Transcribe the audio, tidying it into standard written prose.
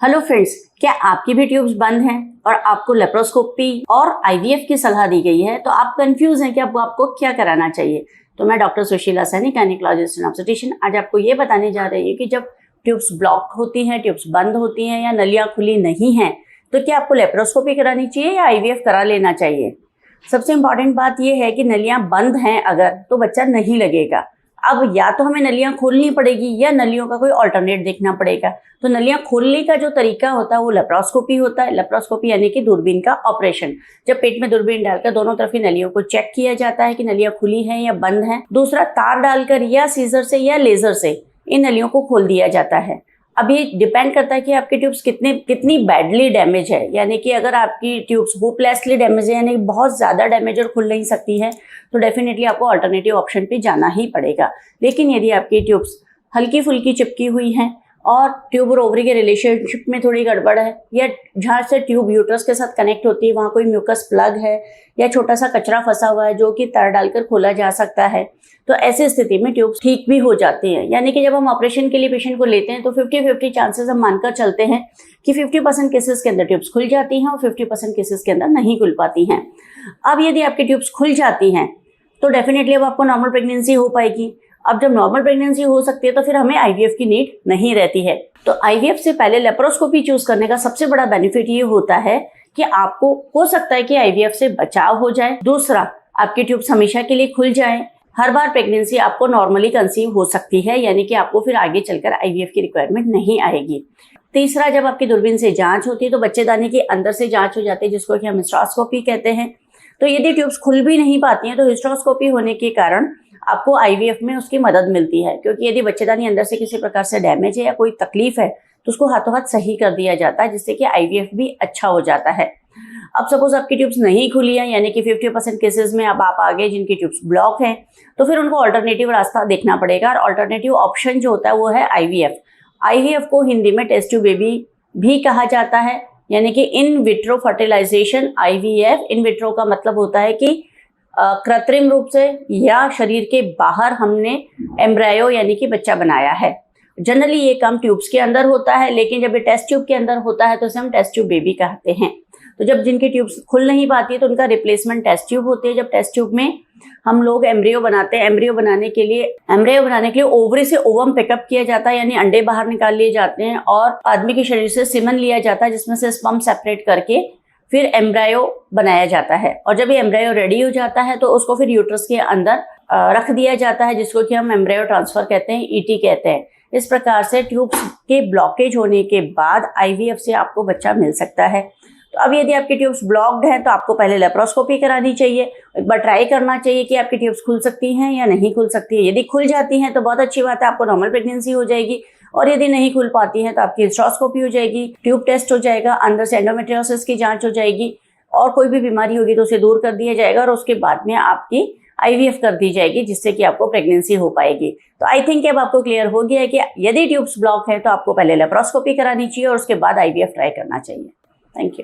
Hello friends, क्या आपकी भी ट्यूब्स बंद हैं और आपको लेप्रोस्कोपी और आईवीएफ की सलाह दी गई है तो आप कंफ्यूज हैं कि आपको क्या कराना चाहिए। तो मैं doctor Sushila Saini, gynaecologist and obstetrician, आज आपको ये बताने जा रही हूँ कि जब ट्यूब्स ब्लॉक होती हैं, ट्यूब्स बंद होती हैं या नलियाँ खुली नहीं हैं तो क्या आपको लेप्रोस्कोपी करानी चाहिए या आईवीएफ करा लेना चाहिए। सबसे इम्पॉर्टेंट बात यह है कि नलियाँ बंद हैं अगर तो बच्चा नहीं लगेगा। अब या तो हमें नलियाँ खोलनी पड़ेगी या नलियों का कोई ऑल्टरनेट देखना पड़ेगा। तो नलियाँ खोलने का जो तरीका होता है वो लेप्रोस्कोपी होता है। लेप्रोस्कोपी यानी कि दूरबीन का ऑपरेशन। जब पेट में दूरबीन डालकर दोनों तरफ की नलियों को चेक किया जाता है कि नलियाँ खुली हैं या बंद हैं। दूसरा, तार डालकर या सीजर से या लेजर से इन नलियों को खोल दिया जाता है। अब ये डिपेंड करता है कि आपकी ट्यूब्स कितनी बैडली डैमेज है, यानी कि अगर आपकी ट्यूब्स होपलेसली डैमेज है, यानी बहुत ज़्यादा डैमेज और खुल नहीं सकती है, तो डेफिनेटली आपको अल्टरनेटिव ऑप्शन पे जाना ही पड़ेगा। लेकिन यदि आपकी ट्यूब्स हल्की फुल्की चिपकी हुई हैं और ट्यूब और ओवरी के रिलेशनशिप में थोड़ी गड़बड़ है, या जहाँ से ट्यूब यूट्रस के साथ कनेक्ट होती है वहाँ कोई म्यूकस प्लग है या छोटा सा कचरा फंसा हुआ है जो कि तार डालकर खोला जा सकता है, तो ऐसी स्थिति में ट्यूब्स ठीक भी हो जाती हैं। यानी कि जब हम ऑपरेशन के लिए पेशेंट को लेते हैं तो 50-50 चांसेस हम मानकर चलते हैं कि 50% केसेस के अंदर ट्यूब्स खुल जाती हैं और 50% केसेस के अंदर नहीं खुल पाती हैं। अब यदि आपकी ट्यूब्स खुल जाती हैं तो डेफिनेटली अब आपको नॉर्मल प्रेगनेंसी हो पाएगी। अब जब नॉर्मल प्रेगनेंसी हो सकती है तो फिर हमें आईवीएफ की नीड नहीं रहती है। तो आईवीएफ से पहले लेप्रोस्कोपी चूज करने का सबसे बड़ा बेनिफिट ये होता है कि आपको हो सकता है कि आईवीएफ से बचाव हो जाए। दूसरा, आपकी ट्यूब्स हमेशा के लिए खुल जाए। हर बार प्रेगनेंसी आपको नॉर्मली कंसीव हो सकती है, यानी कि आपको फिर आगे चलकर आईवीएफ की रिक्वायरमेंट नहीं आएगी। तीसरा, जब आपकी दूरबीन से जांच होती है तो बच्चेदानी के अंदर से जांच हो जाती है, जिसको कि हम हिस्टेरोस्कोपी कहते हैं। तो यदि ट्यूब्स खुल भी नहीं पाती हैं तो हिस्टेरोस्कोपी होने के कारण आपको आईवीएफ में उसकी मदद मिलती है, क्योंकि यदि बच्चेदानी अंदर से किसी प्रकार से डैमेज है या कोई तकलीफ है तो उसको हाथों हाथ सही कर दिया जाता है, जिससे कि आईवीएफ भी अच्छा हो जाता है। अब सपोज आपकी ट्यूब्स नहीं खुली है, यानी कि 50% केसेस में अब आप आ गए जिनकी ट्यूब्स ब्लॉक हैं, तो फिर उनको अल्टरनेटिव रास्ता देखना पड़ेगा। और अल्टरनेटिव ऑप्शन जो होता है वो है आईवीएफ। आईवीएफ को हिंदी में टेस्ट ट्यूब बेबी भी कहा जाता है, यानी कि in vitro fertilization IVF. In vitro का मतलब होता है कि कृत्रिम रूप से या शरीर के बाहर हमने एम्ब्रायो यानी कि बच्चा बनाया है। जनरली ये काम ट्यूब्स के अंदर होता है, लेकिन जब ये टेस्ट ट्यूब के अंदर होता है तो इसे हम टेस्ट ट्यूब बेबी कहते हैं। तो जब जिनकी ट्यूब्स खुल नहीं पाती है तो उनका रिप्लेसमेंट टेस्ट ट्यूब होती है। जब टेस्ट ट्यूब में हम लोग एम्ब्रियो बनाते हैं, एम्ब्रियो बनाने के लिए ओवरी से ओवम पिकअप किया जाता है, यानी अंडे बाहर निकाल लिए जाते हैं और आदमी के शरीर से सीमन लिया जाता है, जिसमें से स्पर्म सेपरेट करके फिर एम्ब्रायो बनाया जाता है। और जब ये एम्ब्रायो रेडी हो जाता है तो उसको फिर यूट्रस के अंदर रख दिया जाता है, जिसको कि हम एम्ब्रायो ट्रांसफर कहते हैं, ईटी कहते हैं। इस प्रकार से ट्यूब्स के ब्लॉकेज होने के बाद आईवीएफ से आपको बच्चा मिल सकता है। तो अब यदि आपकी ट्यूब्स ब्लॉक्ड हैं तो आपको पहले लेप्रोस्कोपी करानी चाहिए। एक बार ट्राई करना चाहिए कि आपकी ट्यूब्स खुल सकती हैं या नहीं खुल सकती है। यदि खुल जाती हैं तो बहुत अच्छी बात है, आपको नॉर्मल प्रेगनेंसी हो जाएगी। और यदि नहीं खुल पाती हैं तो आपकी हिस्टेरोस्कोपी हो जाएगी, ट्यूब टेस्ट हो जाएगा, अंदर से एंडोमेट्रियोसिस की जांच हो जाएगी और कोई भी बीमारी होगी तो उसे दूर कर दिया जाएगा और उसके बाद में आपकी आईवीएफ कर दी जाएगी, जिससे कि आपको प्रेगनेंसी हो पाएगी। तो आई थिंक अब आपको क्लियर हो गया है कि यदि ट्यूब्स ब्लॉक है तो आपको पहले लेप्रोस्कोपी करानी चाहिए और उसके बाद आईवीएफ ट्राई करना चाहिए। Thank you.